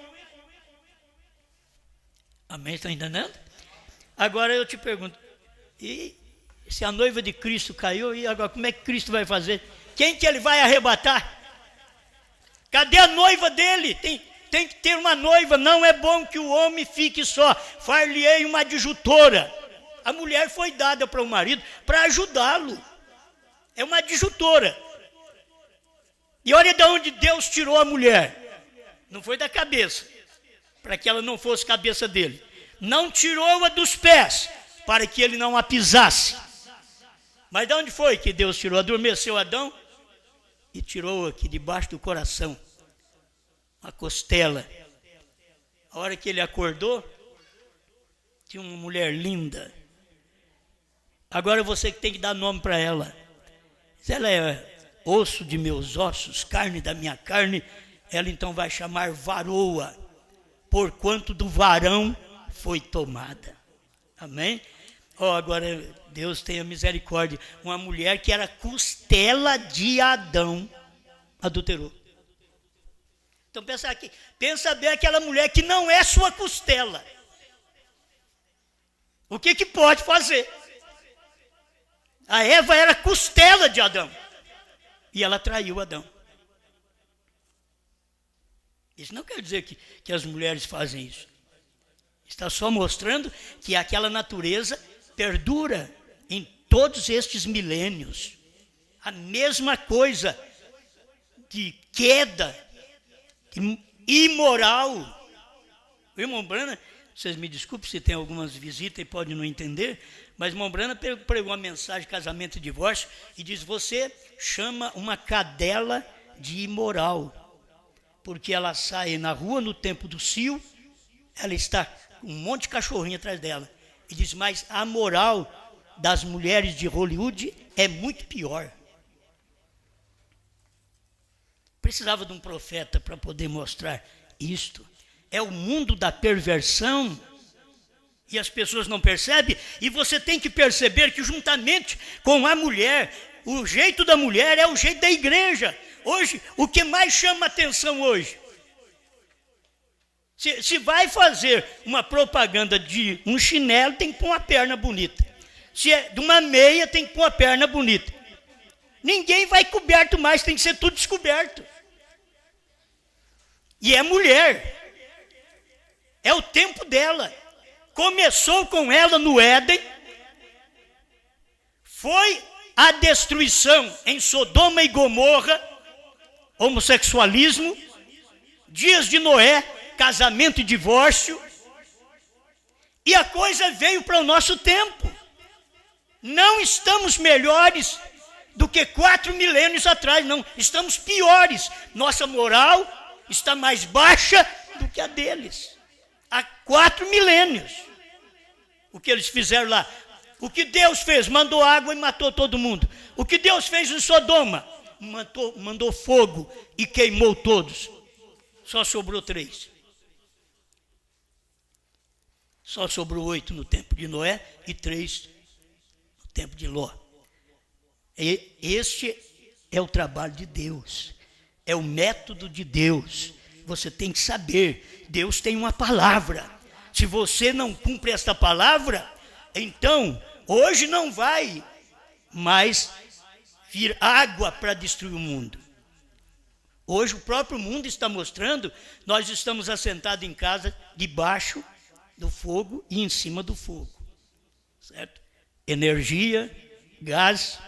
Amém? Estão entendendo? Agora eu te pergunto, e se a noiva de Cristo caiu, e agora como é que Cristo vai fazer? Quem que ele vai arrebatar? Cadê a noiva dele? Tem que ter uma noiva. Não é bom que o homem fique só. Far-lhe-ei uma adjutora. A mulher foi dada para o marido para ajudá-lo. É uma adjutora. E olha de onde Deus tirou a mulher. Não foi da cabeça, para que ela não fosse cabeça dele. Não tirou-a dos pés, para que ele não a pisasse. Mas de onde foi que Deus tirou? Adormeceu Adão e tirou aqui debaixo do coração, a costela. A hora que ele acordou, tinha uma mulher linda. Agora você que tem que dar nome para ela. Se ela é osso de meus ossos, carne da minha carne, ela então vai chamar varoa, porquanto do varão foi tomada. Amém? Agora Deus tenha misericórdia. Uma mulher que era costela de Adão, adulterou. Então pensa bem aquela mulher que não é sua costela. O que pode fazer? A Eva era costela de Adão. E ela traiu Adão. Isso não quer dizer que as mulheres fazem isso. Está só mostrando que aquela natureza perdura em todos estes milênios. A mesma coisa de queda imoral. O irmão Brana, vocês me desculpem se tem algumas visitas e podem não entender, mas o irmão Brana pregou uma mensagem de casamento e divórcio e diz, você chama uma cadela de imoral. porque ela sai na rua no tempo do cio, ela está com um monte de cachorrinho atrás dela. E diz, mas a moral das mulheres de Hollywood é muito pior. Precisava de um profeta para poder mostrar isto. É o mundo da perversão. E as pessoas não percebem. E você tem que perceber que juntamente com a mulher, o jeito da mulher é o jeito da igreja. Hoje, o que mais chama atenção hoje? Se vai fazer uma propaganda de um chinelo, tem que pôr uma perna bonita. Se é de uma meia, tem que pôr uma perna bonita. Ninguém vai coberto mais, tem que ser tudo descoberto. E é mulher. É o tempo dela. Começou com ela no Éden. Foi a destruição em Sodoma e Gomorra. Homossexualismo. Dias de Noé. Casamento e divórcio. E a coisa veio para o nosso tempo. Não estamos melhores do que 4 milênios atrás, não. Estamos piores. Nossa moral está mais baixa do que a deles. Há 4 milênios. O que eles fizeram lá. O que Deus fez? Mandou água e matou todo mundo. O que Deus fez em Sodoma? Mandou fogo e queimou todos. Só sobrou 3. Só sobrou 8 no tempo de Noé e 3 no tempo de Ló. E este é o trabalho de Deus. É o método de Deus. Você tem que saber. Deus tem uma palavra. Se você não cumpre esta palavra, então hoje não vai mais vir água para destruir o mundo. Hoje o próprio mundo está mostrando, nós estamos assentados em casa debaixo do fogo e em cima do fogo, certo? Energia, gás.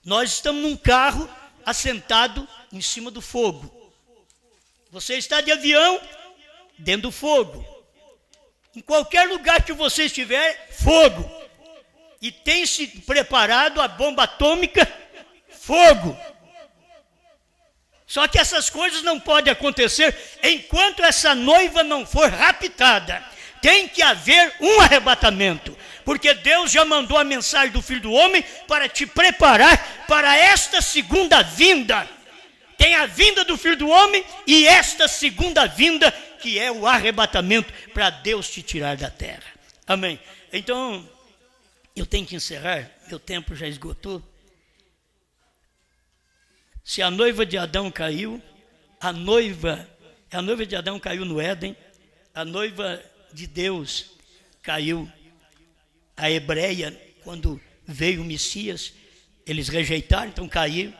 Nós estamos num carro assentado em cima do fogo. Você está de avião dentro do fogo. Em qualquer lugar que você estiver, fogo. E tem se preparado a bomba atômica, fogo. Só que essas coisas não podem acontecer enquanto essa noiva não for raptada. Tem que haver um arrebatamento. Porque Deus já mandou a mensagem do Filho do Homem para te preparar para esta segunda vinda. Tem a vinda do Filho do Homem e esta segunda vinda, que é o arrebatamento para Deus te tirar da terra. Amém. Então, eu tenho que encerrar, meu tempo já esgotou. Se a noiva de Adão caiu, a noiva de Adão caiu no Éden, a noiva de Deus caiu, a hebreia, quando veio o Messias, eles rejeitaram, então caiu.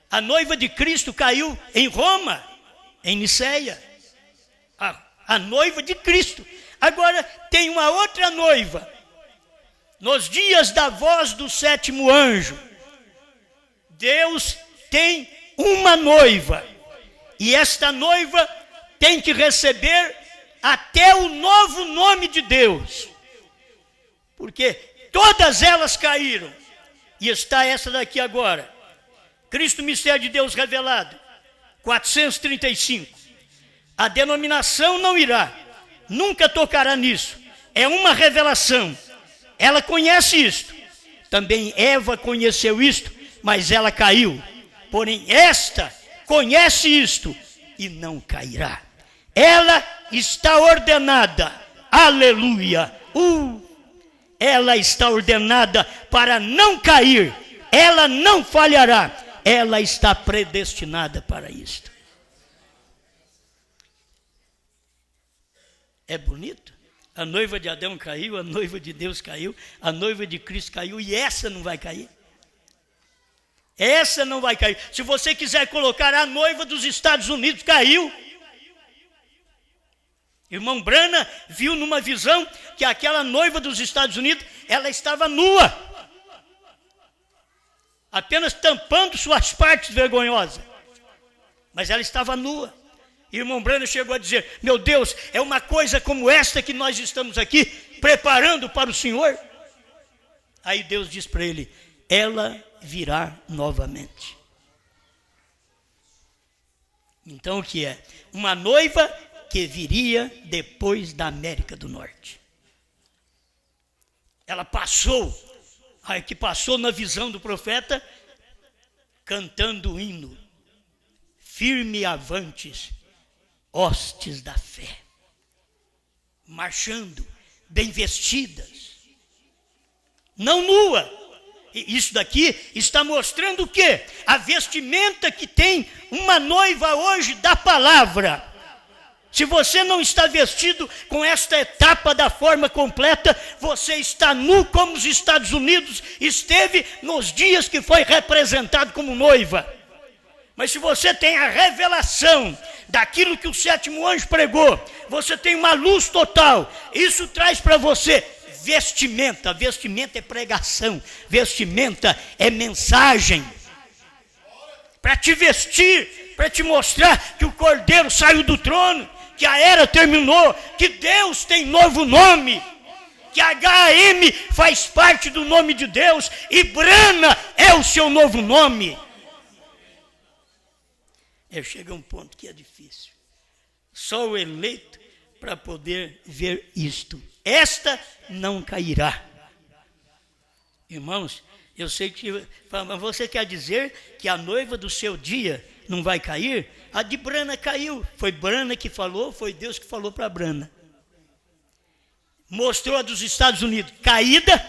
A noiva de Cristo caiu em Roma, em Niceia, a noiva de Cristo. Agora tem uma outra noiva, nos dias da voz do 7º anjo, Deus tem uma noiva, e esta noiva tem que receber até o novo nome de Deus, porque todas elas caíram, e está essa daqui agora, Cristo Mistério de Deus Revelado, 435, a denominação não irá, nunca tocará nisso, é uma revelação, ela conhece isto, também Eva conheceu isto, mas ela caiu. Porém, esta conhece isto e não cairá. Ela está ordenada, aleluia, ela está ordenada para não cair, ela não falhará, ela está predestinada para isto. É bonito? A noiva de Adão caiu, a noiva de Deus caiu, a noiva de Cristo caiu e essa não vai cair. Essa não vai cair. Se você quiser colocar a noiva dos Estados Unidos, caiu. Irmão Brana viu numa visão que aquela noiva dos Estados Unidos, ela estava nua. Apenas tampando suas partes vergonhosas. Mas ela estava nua. Irmão Brana chegou a dizer, meu Deus, é uma coisa como esta que nós estamos aqui preparando para o Senhor? Aí Deus diz para ele, ela virá novamente. Então o que é? Uma noiva que viria depois da América do Norte. Ela passou, a que passou na visão do profeta, cantando o hino, firme avantes, hostes da fé, marchando, bem vestidas, não nua. E isso daqui está mostrando o quê? A vestimenta que tem uma noiva hoje da palavra. Se você não está vestido com esta etapa da forma completa, você está nu como os Estados Unidos esteve nos dias que foi representado como noiva. Mas se você tem a revelação daquilo que o sétimo anjo pregou, você tem uma luz total, isso traz para você vestimenta. Vestimenta é pregação, vestimenta é mensagem. Para te vestir, para te mostrar que o Cordeiro saiu do trono, que a era terminou, que Deus tem novo nome, que HM faz parte do nome de Deus e Brana é o seu novo nome. Chega um ponto que é difícil. Só o eleito para poder ver isto. Esta não cairá. Irmãos, eu sei que você quer dizer que a noiva do seu dia não vai cair? A de Brana caiu. Foi Brana que falou, foi Deus que falou para Brana. Mostrou a dos Estados Unidos caída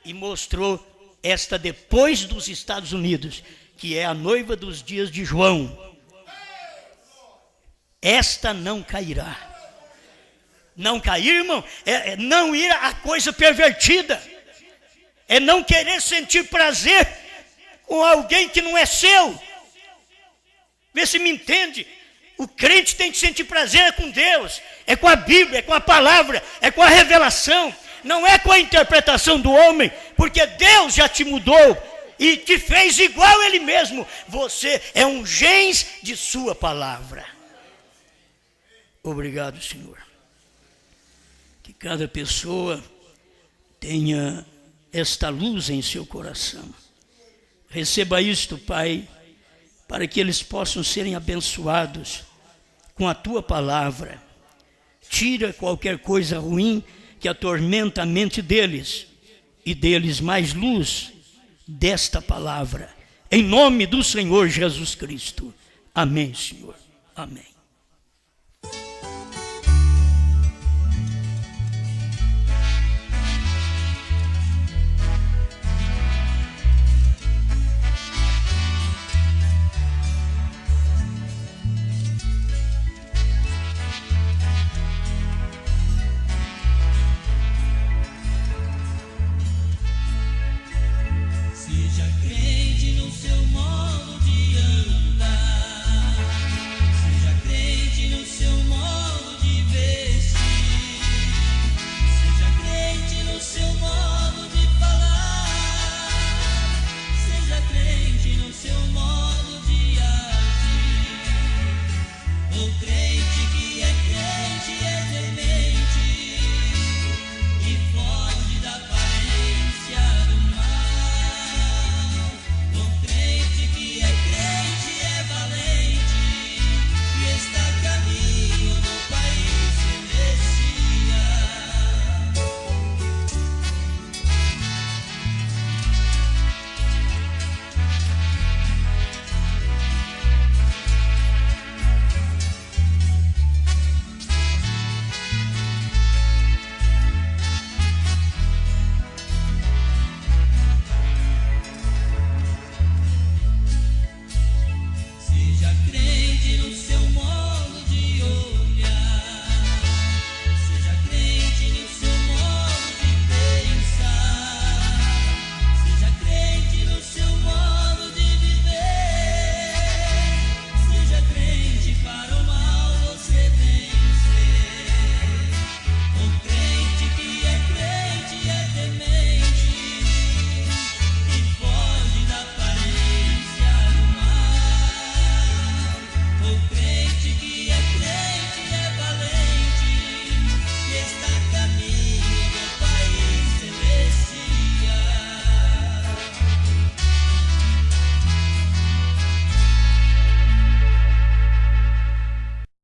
e mostrou esta depois dos Estados Unidos, que é a noiva dos dias de João. Esta não cairá. Não cair, irmão, é não ir à coisa pervertida. É não querer sentir prazer com alguém que não é seu. Vê se me entende. O crente tem que sentir prazer com Deus. É com a Bíblia, é com a palavra, é com a revelação. Não é com a interpretação do homem, porque Deus já te mudou e te fez igual a Ele mesmo. Você é um gens de sua palavra. Obrigado, Senhor. Que cada pessoa tenha esta luz em seu coração. Receba isto, Pai, para que eles possam serem abençoados com a Tua palavra. Tira qualquer coisa ruim que atormenta a mente deles e deles mais luz desta palavra. Em nome do Senhor Jesus Cristo. Amém, Senhor. Amém.